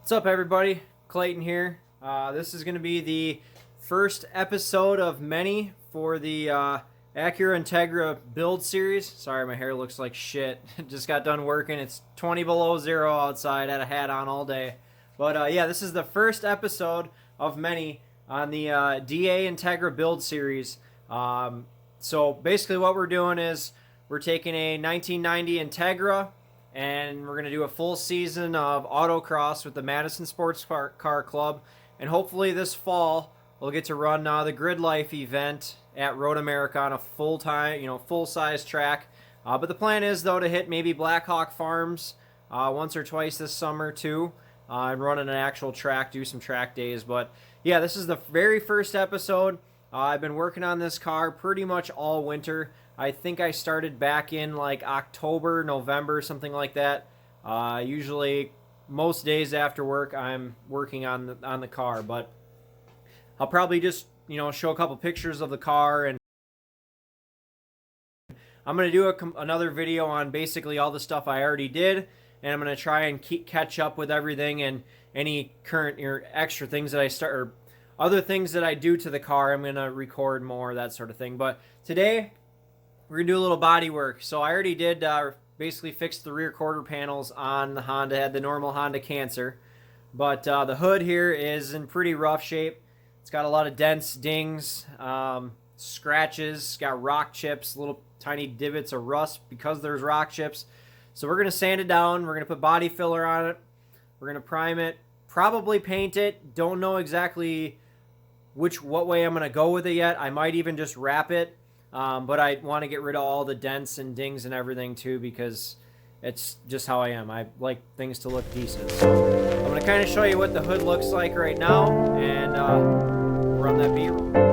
What's up, everybody? Clayton here. This is going to be the first episode of many for the Acura Integra build series. Sorry, my hair looks like shit. Just got done working. It's 20 below zero outside. Had a hat on all day. But yeah, this is the first episode of many on the DA Integra build series. So basically what we're doing is we're taking a 1990 Integra, and we're going to do a full season of autocross with the Madison Sports Car Club. And hopefully this fall, we'll get to run the Grid Life event at Road America on a full-size track. But the plan is, though, to hit maybe Blackhawk Farms once or twice this summer, too, and run an actual track, do some track days. But, yeah, this is the very first episode. I've been working on this car pretty much all winter. I think I started back in like October, November, something like that. Usually most days after work I'm working on the car, but I'll probably just, show a couple pictures of the car, and I'm going to do another video on basically all the stuff I already did, and I'm going to try and catch up with everything and any current or extra things that I start, or other things that I do to the car. I'm going to record more, that sort of thing. But today we're going to do a little body work. So I already did basically fix the rear quarter panels on the Honda. Had the normal Honda Cancer. But the hood here is in pretty rough shape. It's got a lot of dents, dings, scratches, got rock chips, little tiny divots of rust because there's rock chips. So we're going to sand it down. We're going to put body filler on it. We're going to prime it, probably paint it. Don't know exactly what way I'm going to go with it yet. I might even just wrap it. But I want to get rid of all the dents and dings and everything too, because it's just how I am. I like things to look decent. So I'm going to kind of show you what the hood looks like right now, and run that B-roll.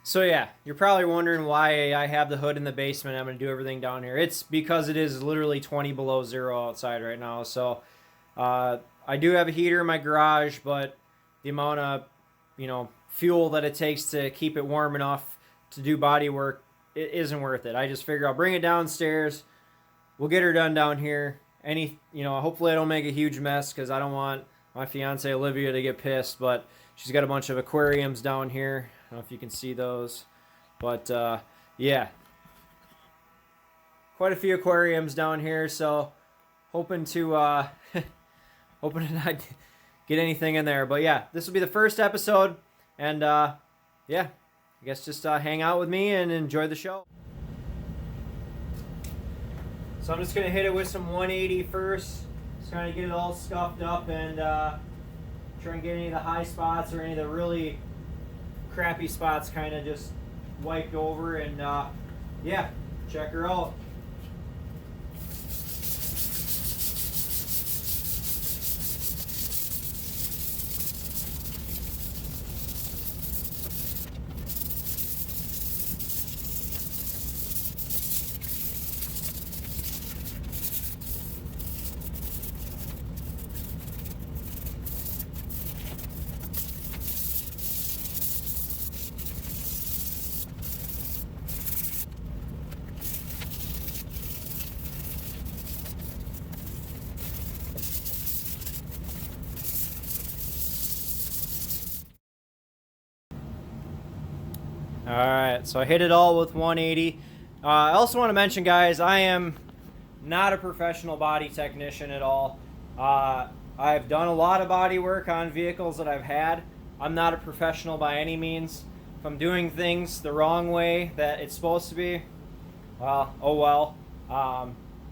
So yeah, you're probably wondering why I have the hood in the basement. I'm going to do everything down here. It's because it is literally 20 below zero outside right now. So I do have a heater in my garage, but the amount of fuel that it takes to keep it warm enough to do body work, it isn't worth it. I just figure I'll bring it downstairs. We'll get her done down here. Hopefully I don't make a huge mess, because I don't want my fiance Olivia to get pissed. But she's got a bunch of aquariums down here. I don't know if you can see those, but yeah, quite a few aquariums down here. So hoping to not get anything in there. But yeah, this will be the first episode, and yeah, I guess just hang out with me and enjoy the show. So I'm just gonna hit it with some 180 first, just trying to get it all scuffed up and try and get any of the high spots or any of the really crappy spots kind of just wiped over, and yeah, check her out. Alright, so I hit it all with 180. I also want to mention, guys, I am not a professional body technician at all. I've done a lot of body work on vehicles that I've had. I'm not a professional by any means. If I'm doing things the wrong way that it's supposed to be, well, oh well.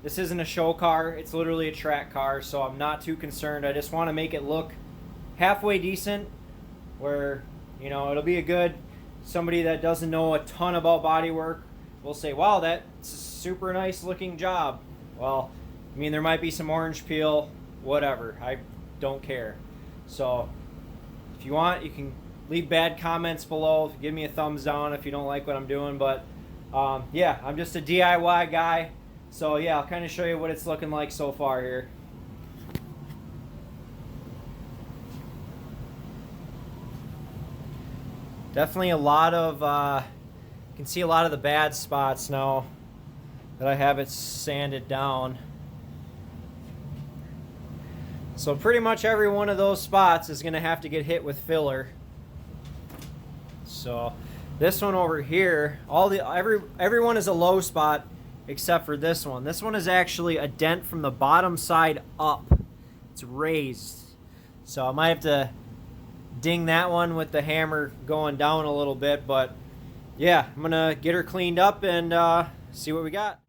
This isn't a show car. It's literally a track car, so I'm not too concerned. I just want to make it look halfway decent, where, it'll be a good... Somebody that doesn't know a ton about body work will say, wow, that's a super nice looking job. Well, there might be some orange peel, whatever. I don't care. So if you want, you can leave bad comments below. Give me a thumbs down if you don't like what I'm doing. But yeah, I'm just a DIY guy. So yeah, I'll kind of show you what it's looking like so far here. Definitely a lot of, you can see a lot of the bad spots now that I have it sanded down. So pretty much every one of those spots is going to have to get hit with filler. So this one over here, everyone is a low spot except for this one. This one is actually a dent from the bottom side up. It's raised. So I might have to ding that one with the hammer going down a little bit, but yeah, I'm gonna get her cleaned up and see what we got.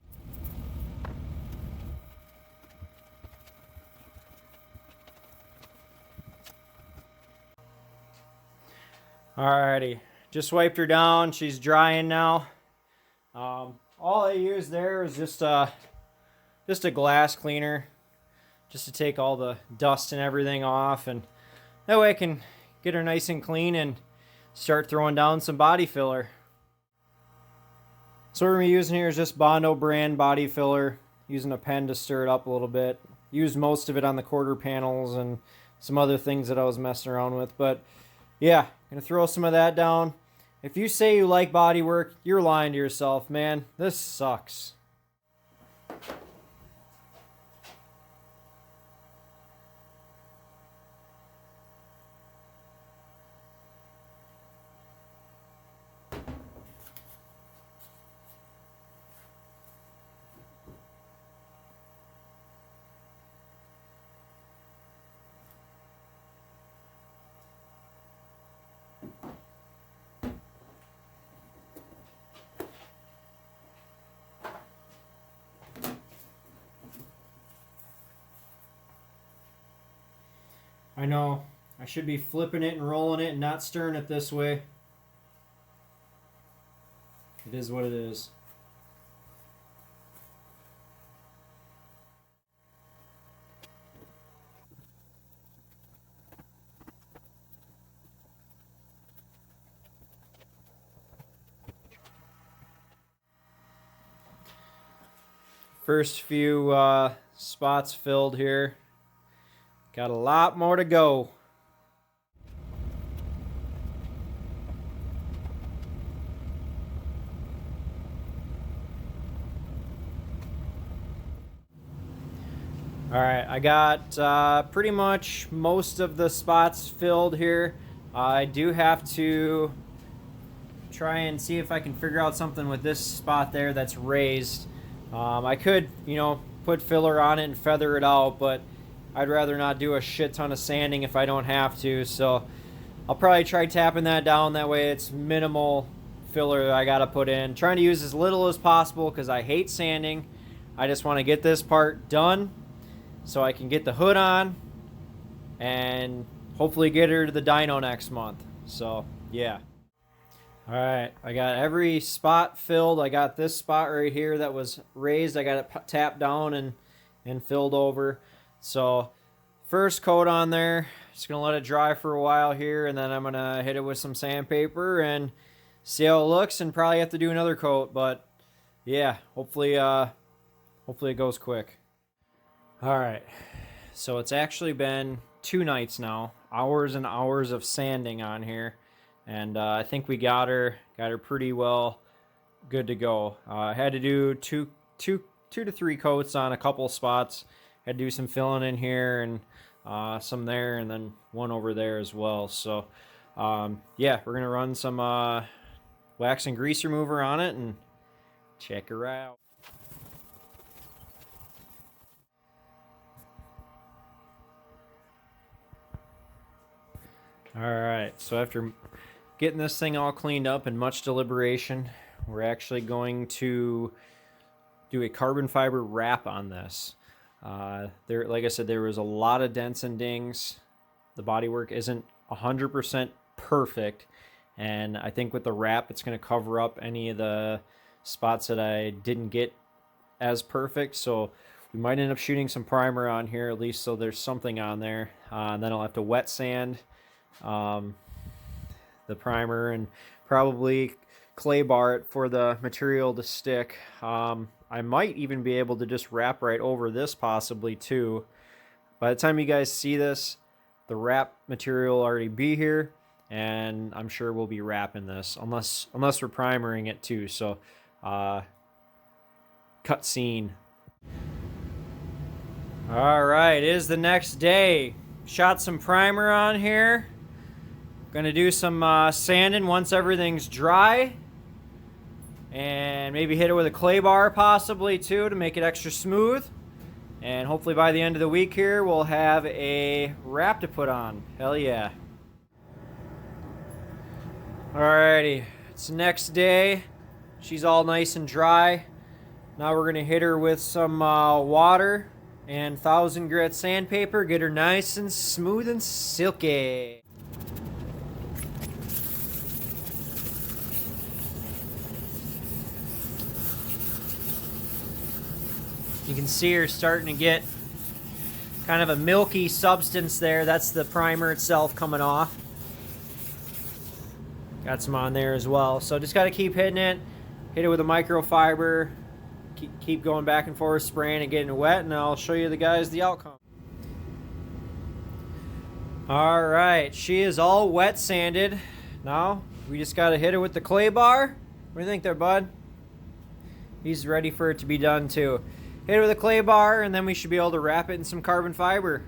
Alrighty, just wiped her down. She's drying now. All I used there is just a glass cleaner, just to take all the dust and everything off, and that way I can get her nice and clean and start throwing down some body filler. So what we're using here is just Bondo brand body filler, using a pen to stir it up a little bit. Used most of it on the quarter panels and some other things that I was messing around with, but yeah, gonna throw some of that down. If you say you like body work, you're lying to yourself, man. This sucks. I know, I should be flipping it and rolling it and not stirring it this way. It is what it is. First few spots filled here. Got a lot more to go. Alright, I got pretty much most of the spots filled here. I do have to try and see if I can figure out something with this spot there that's raised. I could, put filler on it and feather it out, but I'd rather not do a shit ton of sanding if I don't have to, so I'll probably try tapping that down. That way it's minimal filler that I gotta put in. Trying to use as little as possible because I hate sanding. I just want to get this part done so I can get the hood on and hopefully get her to the dyno next month. So, yeah. Alright, I got every spot filled. I got this spot right here that was raised. I got it tapped down and filled over. So, first coat on there. Just going to let it dry for a while here, and then I'm going to hit it with some sandpaper and see how it looks, and probably have to do another coat, but yeah, hopefully it goes quick. Alright, so it's actually been 2 nights now. Hours and hours of sanding on here. And I think we got her pretty well good to go. I had to do two to three coats on a couple spots. Had to do some filling in here and some there, and then one over there as well. So yeah, we're gonna run some wax and grease remover on it and check her out. All right, so after getting this thing all cleaned up and much deliberation, we're actually going to do a carbon fiber wrap on this. Like I said, there was a lot of dents and dings. The bodywork isn't 100% perfect, and I think with the wrap, it's going to cover up any of the spots that I didn't get as perfect. So we might end up shooting some primer on here, at least so there's something on there. And then I'll have to wet sand the primer and probably clay bar it for the material to stick. I might even be able to just wrap right over this possibly too. By the time you guys see this, the wrap material will already be here, and I'm sure we'll be wrapping this unless we're primering it too. So cut scene. All right, it is the next day. Shot some primer on here. Gonna do some sanding once everything's dry, and maybe hit it with a clay bar possibly too to make it extra smooth. And hopefully by the end of the week here, we'll have a wrap to put on. Hell yeah. Alrighty, it's the next day. She's all nice and dry. Now we're gonna hit her with some water and 1000 grit sandpaper. Get her nice and smooth and silky. You can see her starting to get kind of a milky substance there. That's the primer itself coming off. Got some on there as well. So just got to keep hitting it. Hit it with a microfiber. Keep going back and forth, spraying and getting it wet, and I'll show you guys the outcome. All right, she is all wet sanded. Now we just got to hit it with the clay bar. What do you think there, bud? He's ready for it to be done too. Hit it with a clay bar, and then we should be able to wrap it in some carbon fiber.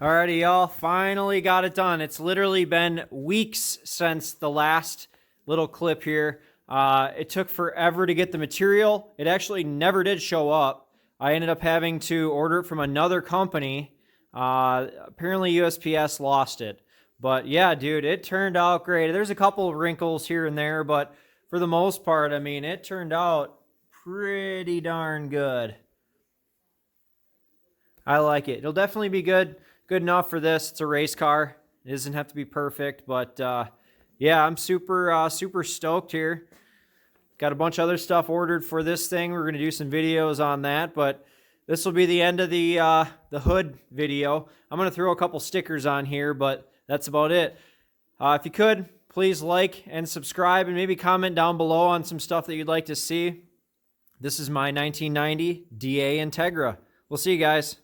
Alrighty, y'all, finally got it done. It's literally been weeks since the last little clip here. It took forever to get the material. It actually never did show up. I ended up having to order it from another company. Apparently USPS lost it. But yeah, dude, it turned out great. There's a couple of wrinkles here and there, but for the most part, I mean, it turned out pretty darn good. I like it. It'll definitely be good enough for this. It's a race car. It doesn't have to be perfect, but yeah, I'm super stoked here. Got a bunch of other stuff ordered for this thing. We're gonna do some videos on that, but this will be the end of the hood video. I'm gonna throw a couple stickers on here, but that's about it. If you could, please like and subscribe, and maybe comment down below on some stuff that you'd like to see. This is my 1990 DA Integra. We'll see you guys.